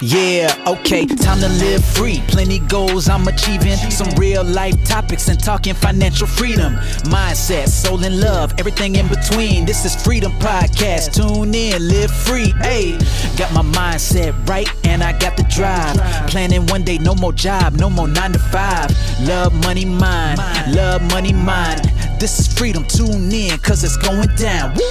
Yeah, okay, time to live free. Plenty goals I'm achieving. Some real life topics and talking financial freedom. Mindset, soul and love, everything in between. This is Freedom Podcast. Tune in, live free. Hey, got my mindset right and I got the drive. Planning one day, no more job, no more 9 to 5. Love, money, mind. Love, money, mind. This is freedom. Tune in, cause it's going down. Woo!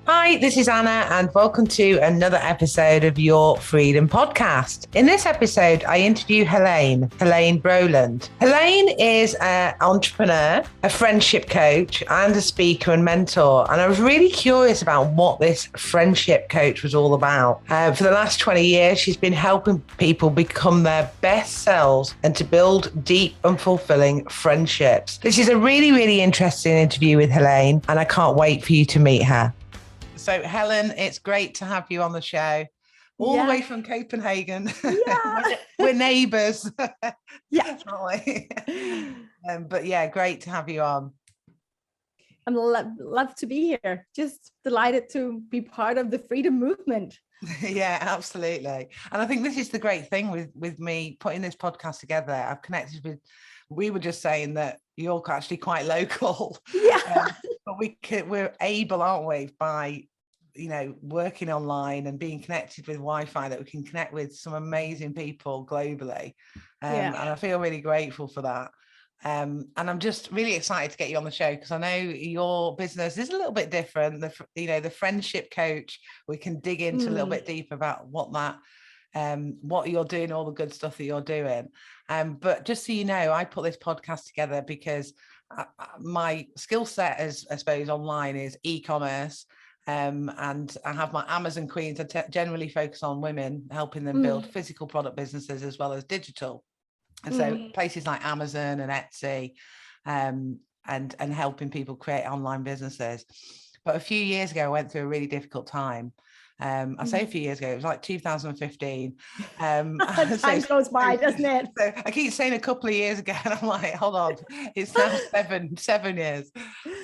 Hi, this is Anna and welcome to another episode of Your Freedom Podcast. In this episode, I interview Helene Brolund. Helene is an entrepreneur, a friendship coach and a speaker and mentor. And I was really curious about what this friendship coach was all about. For the last 20 years, she's been helping people become their best selves and to build deep and fulfilling friendships. This is a really, really interesting interview with Helene and I can't wait for you to meet her. So Helen, it's great to have you on the show, all the way from Copenhagen. Yeah. We're neighbours. Yeah. But yeah, great to have you on. I'm love to be here. Just delighted to be part of the freedom movement. Yeah, absolutely. And I think this is the great thing with me putting this podcast together. I've connected with, we were just saying that you're actually quite local. Yeah. But we're able, aren't we, by working online and being connected with Wi-Fi, that we can connect with some amazing people globally. And I feel really grateful for that. And I'm just really excited to get you on the show because I know your business is a little bit different. The friendship coach, we can dig into a little bit deeper about what you're doing, all the good stuff that you're doing. But just so you know, I put this podcast together because my skill set is, I suppose, online is e-commerce. And I have my Amazon Queens. I generally focus on women, helping them build physical product businesses as well as digital. And so places like Amazon and Etsy, and helping people create online businesses. But a few years ago, I went through a really difficult time. I say a few years ago, it was like 2015. Time goes by, doesn't it? So I keep saying a couple of years ago, and I'm like, hold on, it's now seven years.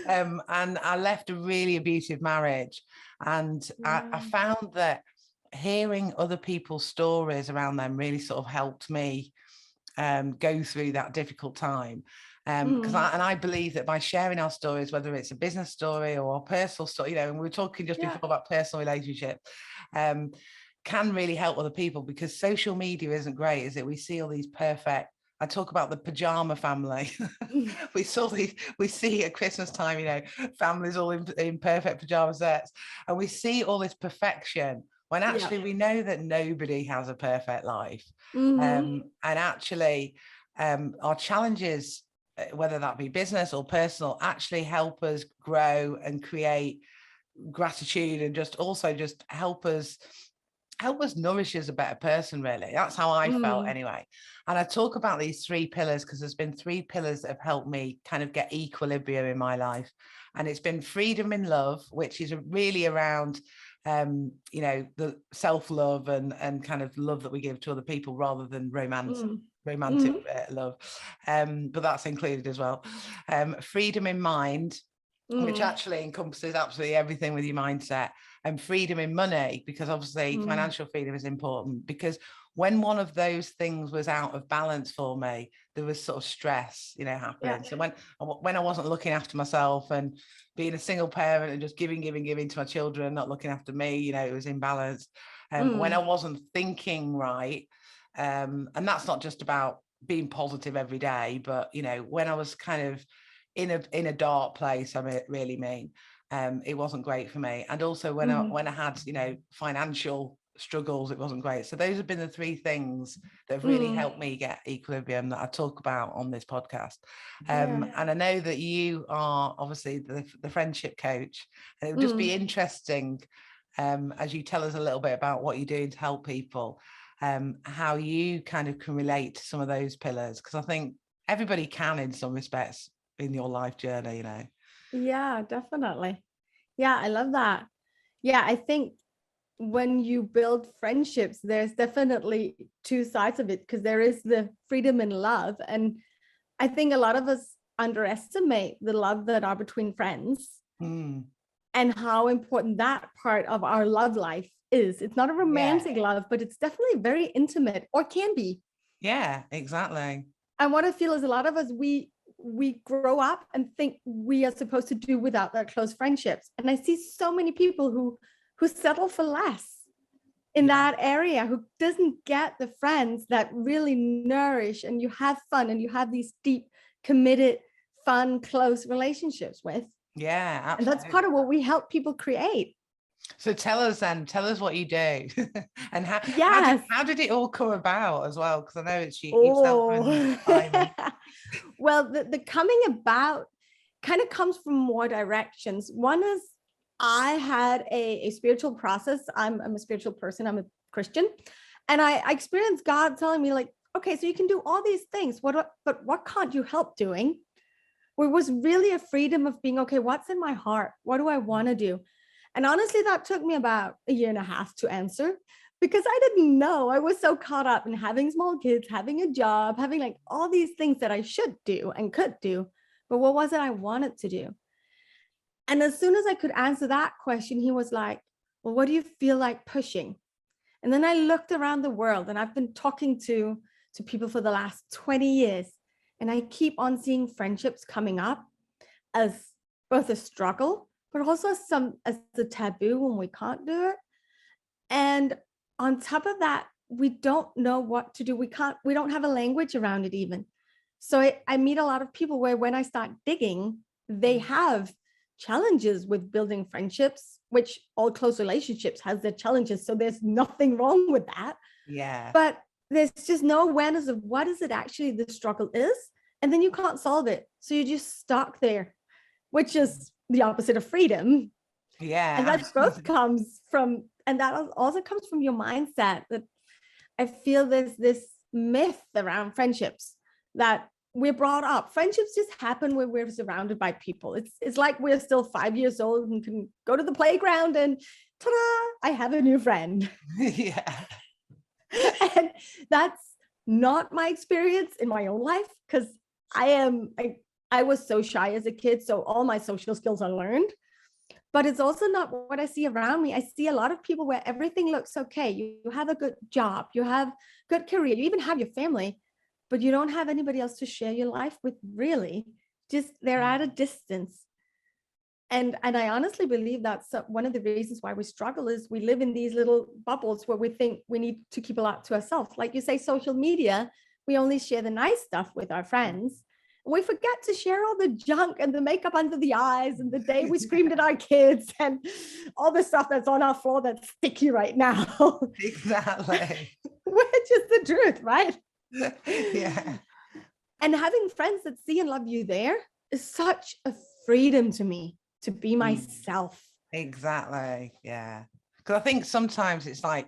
And I left a really abusive marriage. And I found that hearing other people's stories around them really sort of helped me go through that difficult time. Because I believe that by sharing our stories, whether it's a business story or a personal story, and we were talking just before about personal relationship, can really help other people, because social media isn't great, is it? We see all these perfect, I talk about the pajama family. we see at Christmas time, families all in perfect pajama sets, and we see all this perfection when actually we know that nobody has a perfect life. And actually our challenges, whether that be business or personal, actually help us grow and create gratitude, and just help us nourish as a better person, really. That's how I felt anyway. And I talk about these 3 pillars because there's been 3 pillars that have helped me kind of get equilibrium in my life. And it's been freedom in love, which is really around the self-love and kind of love that we give to other people rather than romantic love, but that's included as well. Freedom in mind, which actually encompasses absolutely everything with your mindset, and freedom in money, because obviously financial freedom is important, because when one of those things was out of balance for me, there was sort of stress happening. So when I wasn't looking after myself and being a single parent and just giving to my children, not looking after me, it was imbalanced. When I wasn't thinking right, and that's not just about being positive every day, but when I was kind of in a dark place, I really mean, it wasn't great for me. And also when I had financial struggles, it wasn't great. So those have been the 3 things that have really helped me get equilibrium that I talk about on this podcast. And I know that you are obviously the friendship coach, and it would just be interesting, as you tell us a little bit about what you're doing to help people, how you kind of can relate to some of those pillars, because I think everybody can in some respects in your life journey. Yeah, definitely. Yeah, I love that. Yeah, I think when you build friendships, there's definitely 2 sides of it, because there is the freedom and love. And I think a lot of us underestimate the love that are between friends. and how important that part of our love life is. It's not a romantic love, but it's definitely very intimate, or can be. Yeah, exactly. And what I feel is a lot of us, we grow up and think we are supposed to do without our close friendships. And I see so many people who settle for less in that area, who doesn't get the friends that really nourish, and you have fun, and you have these deep, committed, fun, close relationships with. Yeah, absolutely. And that's part of what we help people create. So tell us what you do and how did it all come about as well? Because I know it's yourself and Simon. Well, the coming about kind of comes from more directions. One is, I had a spiritual process. I'm a spiritual person. I'm a Christian. And I experienced God telling me, like, okay, so you can do all these things. But what can't you help doing? It was really a freedom of being, okay, what's in my heart? What do I want to do? And honestly, that took me about 1.5 years to answer, because I didn't know. I was so caught up in having small kids, having a job, having like all these things that I should do and could do. But what was it I wanted to do? And as soon as I could answer that question, he was like, well, what do you feel like pushing? And then I looked around the world, and I've been talking to people for the last 20 years. And I keep on seeing friendships coming up as both a struggle, but also as a taboo when we can't do it. And on top of that, we don't know what to do. We don't have a language around it even. So I meet a lot of people where when I start digging, they have challenges with building friendships, which all close relationships has their challenges. So there's nothing wrong with that. Yeah. But there's just no awareness of what is it actually the struggle is. And then you can't solve it. So you're just stuck there, which is the opposite of freedom. Yeah. And that both comes from, and that also comes from your mindset. That I feel there's this myth around friendships that we're brought up. Friendships just happen when we're surrounded by people. It's like we're still 5 years old and can go to the playground and ta-da, I have a new friend. Yeah. And that's not my experience in my own life, because I was so shy as a kid, so all my social skills are learned. But it's also not what I see around me. I see a lot of people where everything looks okay. You have a good job, you have good career, you even have your family, but you don't have anybody else to share your life with, really. Just they're at a distance. And I honestly believe that's one of the reasons why we struggle, is we live in these little bubbles where we think we need to keep a lot to ourselves. Like you say, social media, we only share the nice stuff with our friends. We forget to share all the junk and the makeup under the eyes and the day we screamed at our kids and all the stuff that's on our floor that's sticky right now. Exactly. Which is the truth, right? Yeah. And having friends that see and love you there is such a freedom to me, to be myself. Exactly. Yeah. Because I think sometimes it's like,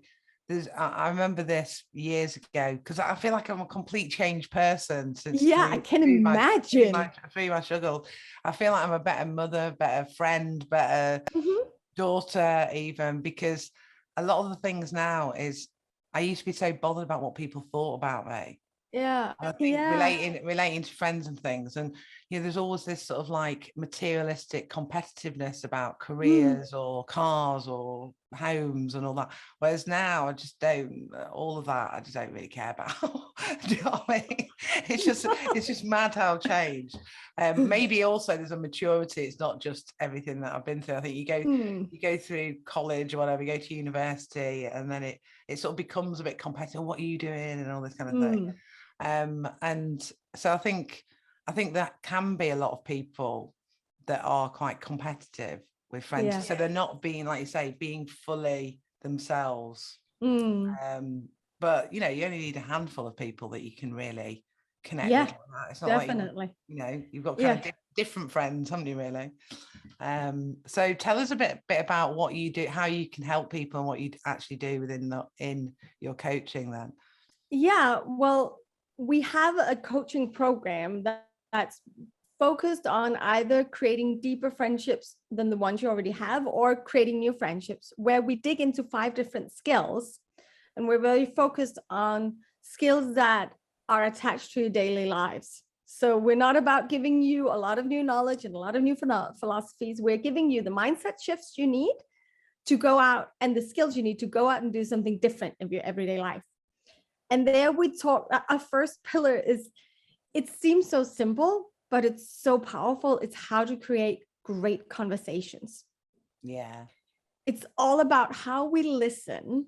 I remember this years ago, because I feel like I'm a complete changed person since I can imagine through my struggle. I feel like I'm a better mother, better friend, better daughter, even, because a lot of the things now is, I used to be so bothered about what people thought about me. Yeah. And I think relating to friends and things, and there's always this sort of like materialistic competitiveness about careers or cars or homes and all that. Whereas now I just don't, all of that I just don't really care about. Do you know what I mean? It's just mad how I've changed. Maybe also there's a maturity. It's not just everything that I've been through. I think you go through college or whatever, you go to university, and then it sort of becomes a bit competitive. What are you doing and all this kind of thing. And so I think that can be a lot of people that are quite competitive with friends. So they're not being, like you say, being fully themselves. But you only need a handful of people that you can really connect with. Like that. It's not definitely. Like you've got kind of different friends, haven't you, really? So tell us a bit about what you do, how you can help people, and what you actually do in your coaching then. Yeah, well, we have a coaching program that's focused on either creating deeper friendships than the ones you already have, or creating new friendships, where we dig into 5 different skills. And we're very focused on skills that are attached to your daily lives. So we're not about giving you a lot of new knowledge and a lot of new philosophies. We're giving you the mindset shifts you need to go out, and the skills you need to go out and do something different in your everyday life. And there we talk, our first pillar is, it seems so simple, but it's so powerful. It's how to create great conversations. Yeah. It's all about how we listen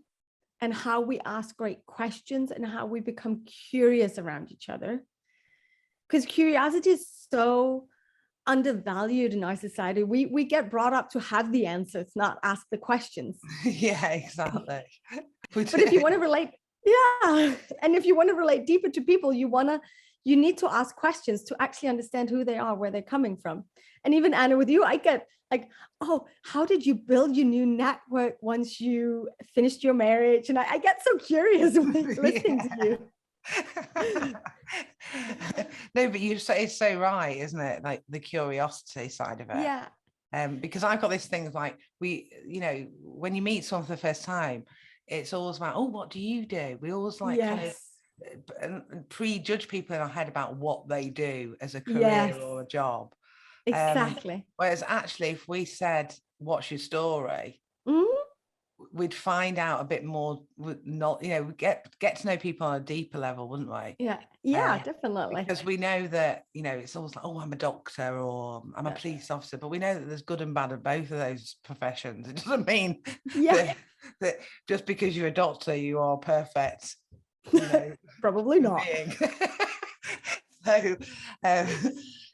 and how we ask great questions and how we become curious around each other. Because curiosity is so undervalued in our society. We get brought up to have the answers, not ask the questions. Yeah, exactly. But if you want to relate, yeah, and if you want to relate deeper to people, you need to ask questions to actually understand who they are, where they're coming from. And even Anna, with you, I get like, oh, how did you build your new network once you finished your marriage? And I get so curious listening to you. No, but it's so right, isn't it? Like the curiosity side of it. Yeah. Because I've got this thing of like, when you meet someone for the first time, it's always about, oh, what do you do? We always like kind of prejudge people in our head about what they do as a career or a job. Exactly. Whereas actually, if we said, what's your story? We'd find out a bit more, not, get to know people on a deeper level, wouldn't we? Yeah, definitely. Because we know that, it's always like, oh, I'm a doctor or I'm a police officer, but we know that there's good and bad of both of those professions. It doesn't mean that just because you're a doctor, you are perfect. Probably not. So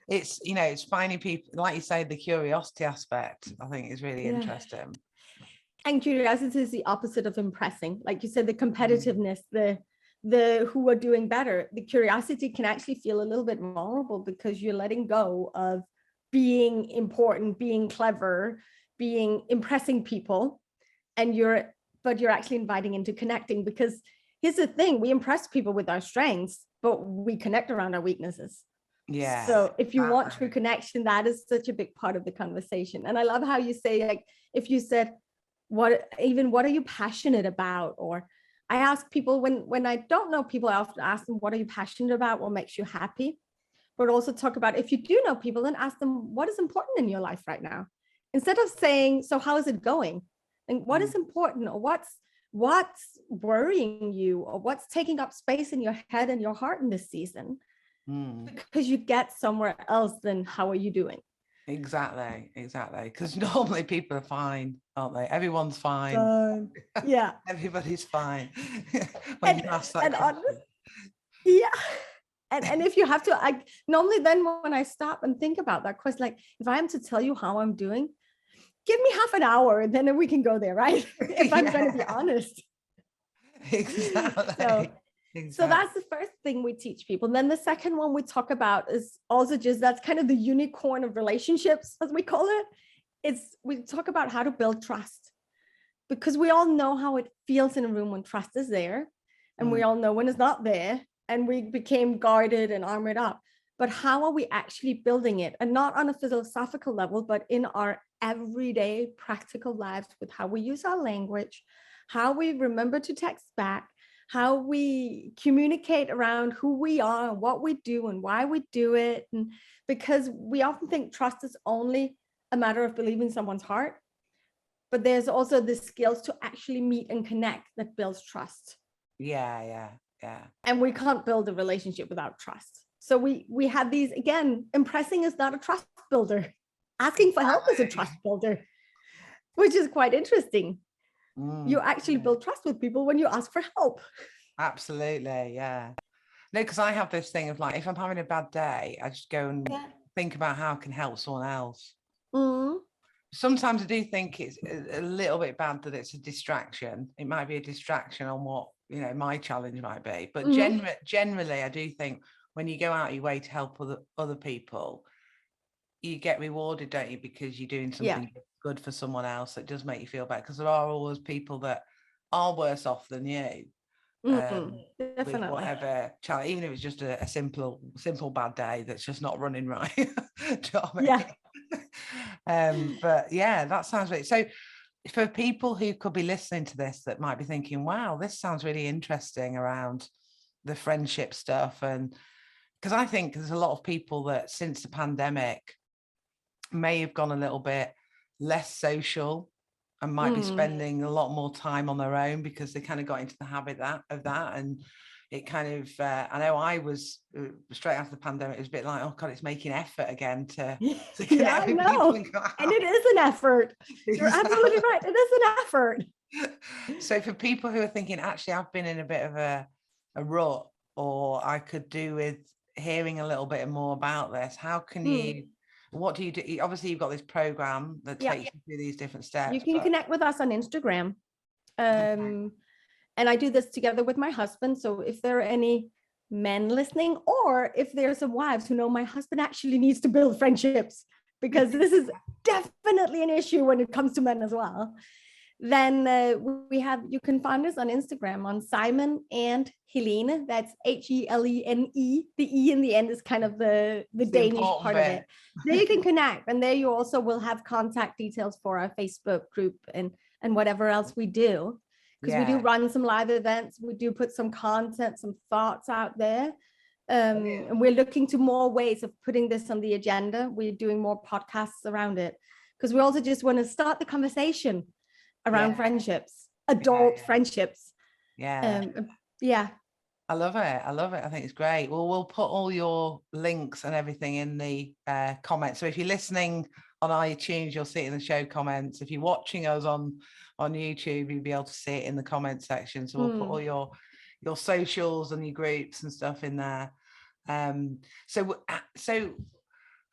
it's finding people, like you say, the curiosity aspect, I think, is really interesting. And curiosity is the opposite of impressing. Like you said, the competitiveness, the who are doing better. The curiosity can actually feel a little bit vulnerable because you're letting go of being important, being clever, being impressing people, and you're actually inviting into connecting. Because here's the thing, we impress people with our strengths, but we connect around our weaknesses. Yeah. So if you want true connection, that is such a big part of the conversation. And I love how you say, like, if you said, what are you passionate about? Or I ask people when I don't know people, I often ask them, what are you passionate about? What makes you happy? But also talk about, if you do know people, then ask them, what is important in your life right now? Instead of saying, so how is it going? And what is important, or what's worrying you, or what's taking up space in your head and your heart in this season? Because you get somewhere else than how are you doing? Exactly. Because normally people are fine, aren't they? Everyone's fine. Yeah. Everybody's fine. When you ask that question. And if you have to, normally then when I stop and think about that question, like, if I am to tell you how I'm doing, give me half an hour and then we can go there, right? If I'm going to be honest. Exactly. So that's the first thing we teach people. And then the second one we talk about is also just, that's kind of the unicorn of relationships, as we call it. We talk about how to build trust, because we all know how it feels in a room when trust is there, and we all know when it's not there, and we became guarded and armored up. But how are we actually building it? And not on a philosophical level, but in our everyday practical lives, with how we use our language, how we remember to text back, how we communicate around who we are and what we do and why we do it. And because we often think trust is only a matter of believing someone's heart, but there's also the skills to actually meet and connect that builds trust. Yeah. And we can't build a relationship without trust. So we have these, again, impressing is not a trust builder. Asking for help is a trust builder, which is quite interesting. You actually build trust with people when you ask for help. Absolutely, yeah. No, because I have this thing of, like, if I'm having a bad day, I just go and think about how I can help someone else. Sometimes I do think it's a little bit bad that it's a distraction. It might be a distraction on what, my challenge might be. But generally, I do think when you go out your way to help other people, you get rewarded, don't you? Because you're doing something good for someone else. That does make you feel better, because there are always people that are worse off than you. Definitely. With whatever challenge, even if it's just a simple bad day that's just not running right. Do you know what I mean? But yeah, that sounds right. So for people who could be listening to this that might be thinking, wow, this sounds really interesting around the friendship stuff, and because I think there's a lot of people that since the pandemic may have gone a little bit less social and might be spending a lot more time on their own because they kind of got into the habit of that. And it kind of, I know I was straight after the pandemic, it was a bit like, oh God, it's making effort again to connect with people. And it is an effort. You're absolutely right. It is an effort. So for people who are thinking, actually, I've been in a bit of a rut, or I could do with hearing a little bit more about this, how can you, what do you do? Obviously, you've got this program that takes you through these different steps. You can connect with us on Instagram. And I do this together with my husband. So if there are any men listening, or if there's some wives who know my husband actually needs to build friendships, because this is definitely an issue when it comes to men as well, then you can find us on Instagram on Simon and Helene. That's Helene. The E in the end is kind of the Danish part of it. There you can connect, and there you also will have contact details for our Facebook group and whatever else we do. Because we do run some live events, we do put some content, some thoughts out there. And we're looking to more ways of putting this on the agenda. We're doing more podcasts around it, because we also just want to start the conversation around friendships, adult friendships. I love it. I think it's great. Well, we'll put all your links and everything in the comments. So if you're listening on iTunes, you'll see it in the show comments. If you're watching us on YouTube, you'll be able to see it in the comment section. So we'll put all your socials and your groups and stuff in there. So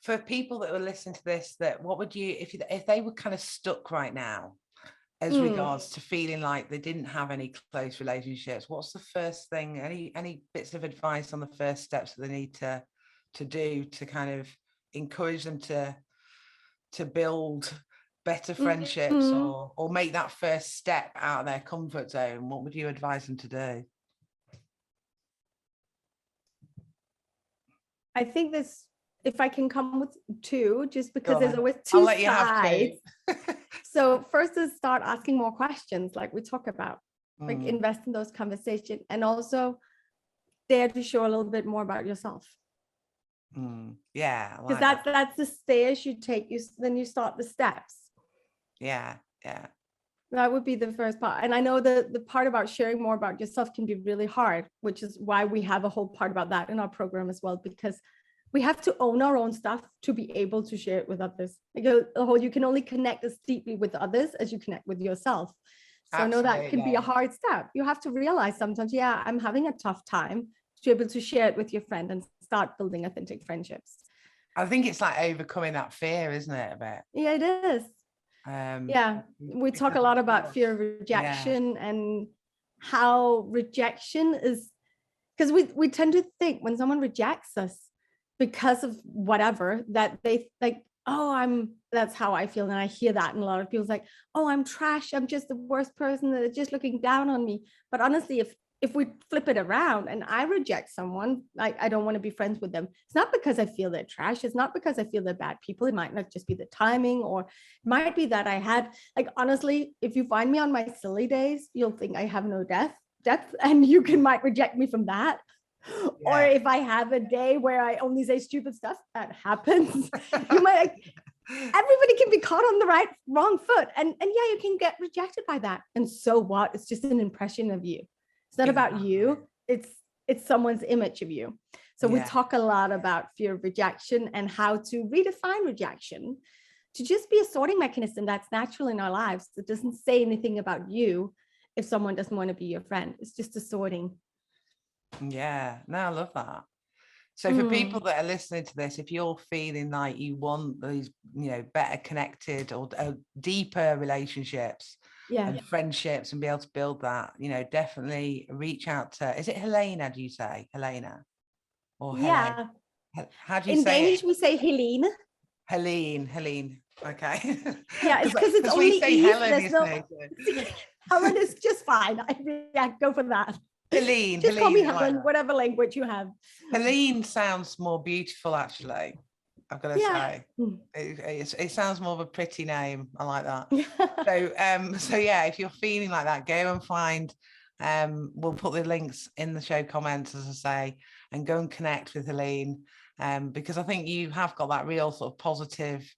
for people that were listening to this, that what would you, if they were kind of stuck right now as regards to feeling like they didn't have any close relationships, what's the first thing, any bits of advice on the first steps that they need to do to kind of encourage them to build better friendships or make that first step out of their comfort zone? What would you advise them to do? I think this, if I can come with two, just because there's always two sides. So first is start asking more questions, like we talk about, like invest in those conversations, and also dare to show a little bit more about yourself. Because that's the stairs you take. Then you start the steps. That would be the first part. And I know the part about sharing more about yourself can be really hard, which is why we have a whole part about that in our program as well, because we have to own our own stuff to be able to share it with others. Like you can only connect as deeply with others as you connect with yourself. So I know that can be a hard step. You have to realize sometimes, I'm having a tough time to be able to share it with your friend and start building authentic friendships. I think it's like overcoming that fear, isn't it, a bit? Yeah, it is. We talk a lot about fear of rejection and how rejection is, because we tend to think when someone rejects us because of whatever, that they like, that's how I feel. And I hear that, and a lot of people's like, oh, I'm trash, I'm just the worst person, that is just looking down on me. But honestly, if we flip it around and I reject someone, like I don't want to be friends with them, it's not because I feel they're trash. It's not because I feel they're bad people. It might not just be the timing, or it might be that I had, like, honestly, if you find me on my silly days, you'll think I have no depth, and you might reject me from that. Or if I have a day where I only say stupid stuff, that happens. You might, everybody can be caught on the wrong foot. And you can get rejected by that. And so what? It's just an impression of you. It's not about you. It's someone's image of you. So we talk a lot about fear of rejection and how to redefine rejection to just be a sorting mechanism that's natural in our lives. It doesn't say anything about you if someone doesn't want to be your friend. It's just a sorting. I love that. So for people that are listening to this, if you're feeling like you want these, better connected or deeper relationships and friendships and be able to build that, definitely reach out to, is it Helena, do you say? Helena? Or Helene? How do you say in Danish, it? we say Helene. Helene. Okay. Yeah, it's because it's only we say Helen, Helen is just fine. Go for that. Helene. Just call me Helen, whatever language you have. Helene sounds more beautiful, actually. I've got to say, it sounds more of a pretty name. I like that. So if you're feeling like that, go and find We'll put the links in the show comments, as I say, and go and connect with Helene, because I think you have got that real sort of positive,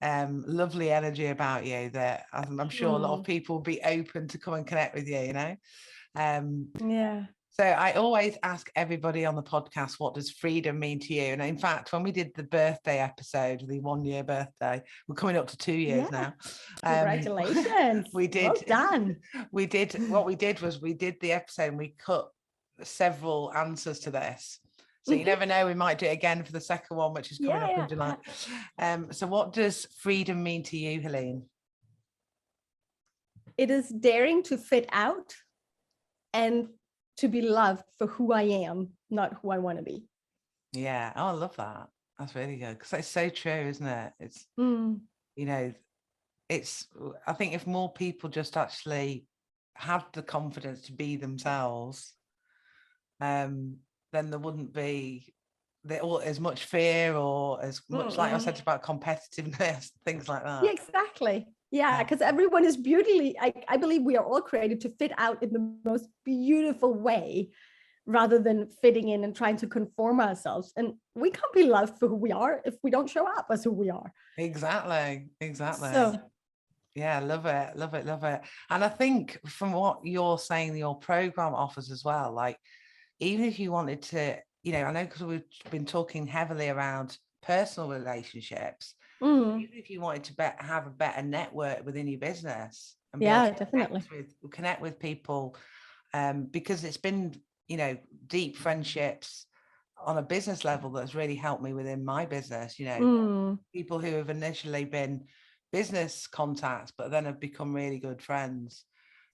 lovely energy about you that I'm sure a lot of people will be open to come and connect with you, you know. Yeah. So I always ask everybody on the podcast, what does freedom mean to you? And in fact, when we did the birthday episode, the 1 year birthday, we're coming up to 2 years now. Congratulations. We did. Well done. What we did was we did the episode and we cut several answers to this. So you never know, we might do it again for the second one, which is coming up in July. So what does freedom mean to you, Helene? It is daring to fit out and to be loved for who I am, not who I want to be. Yeah. Oh, I love that. That's really good, because it's so true, isn't it? It's, you know, I think if more people just actually had the confidence to be themselves, then there wouldn't be as much fear or as much, like I said about competitiveness, things like that. Yeah, exactly. Yeah, because everyone is beautifully, I believe we are all created to fit out in the most beautiful way, rather than fitting in and trying to conform ourselves. And we can't be loved for who we are if we don't show up as who we are. Exactly. So, yeah, love it. And I think from what you're saying, your program offers as well, like, even if you wanted to, you know, I know because we've been talking heavily around personal relationships, even if you wanted to have a better network within your business, and definitely connect with people, because it's been, you know, deep friendships on a business level that's really helped me within my business, you know, people who have initially been business contacts but then have become really good friends.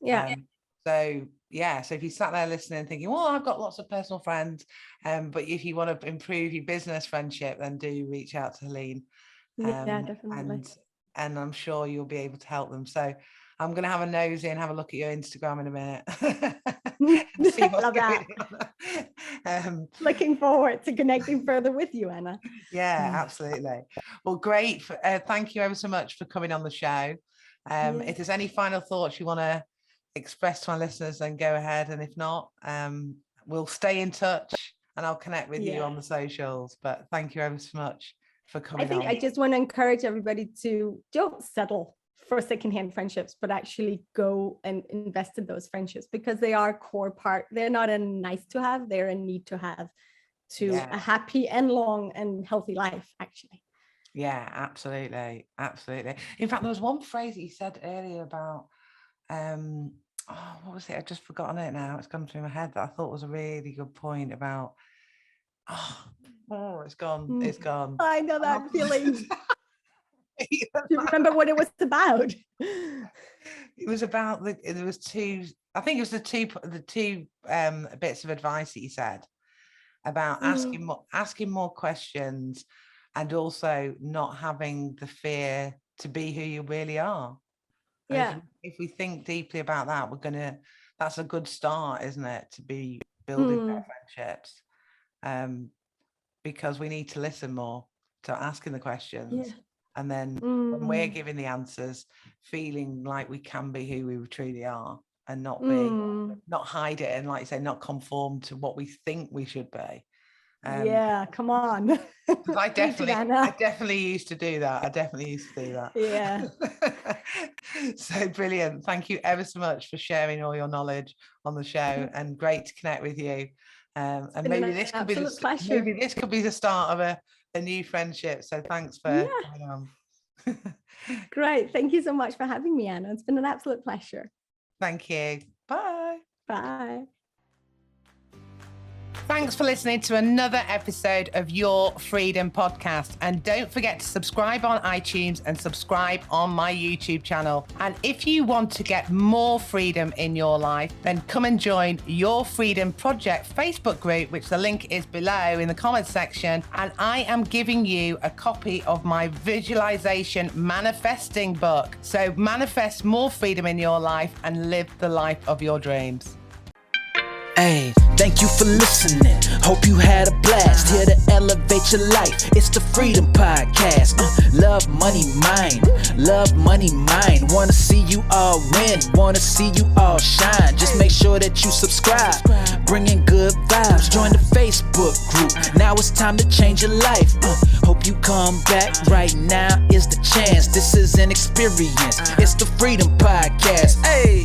So if you sat there listening thinking, well, I've got lots of personal friends, but if you want to improve your business friendship, then do reach out to Helene. Definitely. And I'm sure you'll be able to help them. So I'm going to have a nosy and have a look at your Instagram in a minute. See what's going on. Looking forward to connecting further with you, Anna. Yeah, absolutely. Well, great. Thank you ever so much for coming on the show. If there's any final thoughts you want to express to our listeners, then go ahead. And if not, we'll stay in touch and I'll connect with you on the socials. But thank you ever so much for coming on. I just want to encourage everybody to don't settle for secondhand friendships, but actually go and invest in those friendships, because they are a core part. They're not a nice to have, they're a need to have to a happy and long and healthy life, actually. Yeah, absolutely. In fact, there was one phrase that you said earlier about what was it? I've just forgotten it now. It's gone through my head that I thought was a really good point about it's gone. It's gone. I know that feeling. Do you remember what it was about? It was about the two bits of advice that you said about asking more questions, and also not having the fear to be who you really are. Yeah. If we think deeply about that, that's a good start, isn't it, to be building our friendships, because we need to listen more to asking the questions. And then when we're giving the answers, feeling like we can be who we truly are, and not hide it, and, like you say, not conform to what we think we should be. Come on. I definitely used to do that. Yeah. So brilliant. Thank you ever so much for sharing all your knowledge on the show, and great to connect with you. And maybe this could be the start of a new friendship. So thanks for coming on. Great. Thank you so much for having me, Anna. It's been an absolute pleasure. Thank you. Bye. Bye. Thanks for listening to another episode of Your Freedom Podcast. And don't forget to subscribe on iTunes and subscribe on my YouTube channel. And if you want to get more freedom in your life, then come and join Your Freedom Project Facebook group, which the link is below in the comments section. And I am giving you a copy of my visualization manifesting book. So manifest more freedom in your life and live the life of your dreams. Hey, thank you for listening. Hope you had a blast. Here to elevate your life. It's the Freedom Podcast. Love, money, mine. Love, money, mine. Wanna see you all win. Wanna see you all shine. Just make sure that you subscribe. Bringing good vibes. Join the Facebook group. Now it's time to change your life. Hope you come back. Right now is the chance. This is an experience. It's the Freedom Podcast. Hey.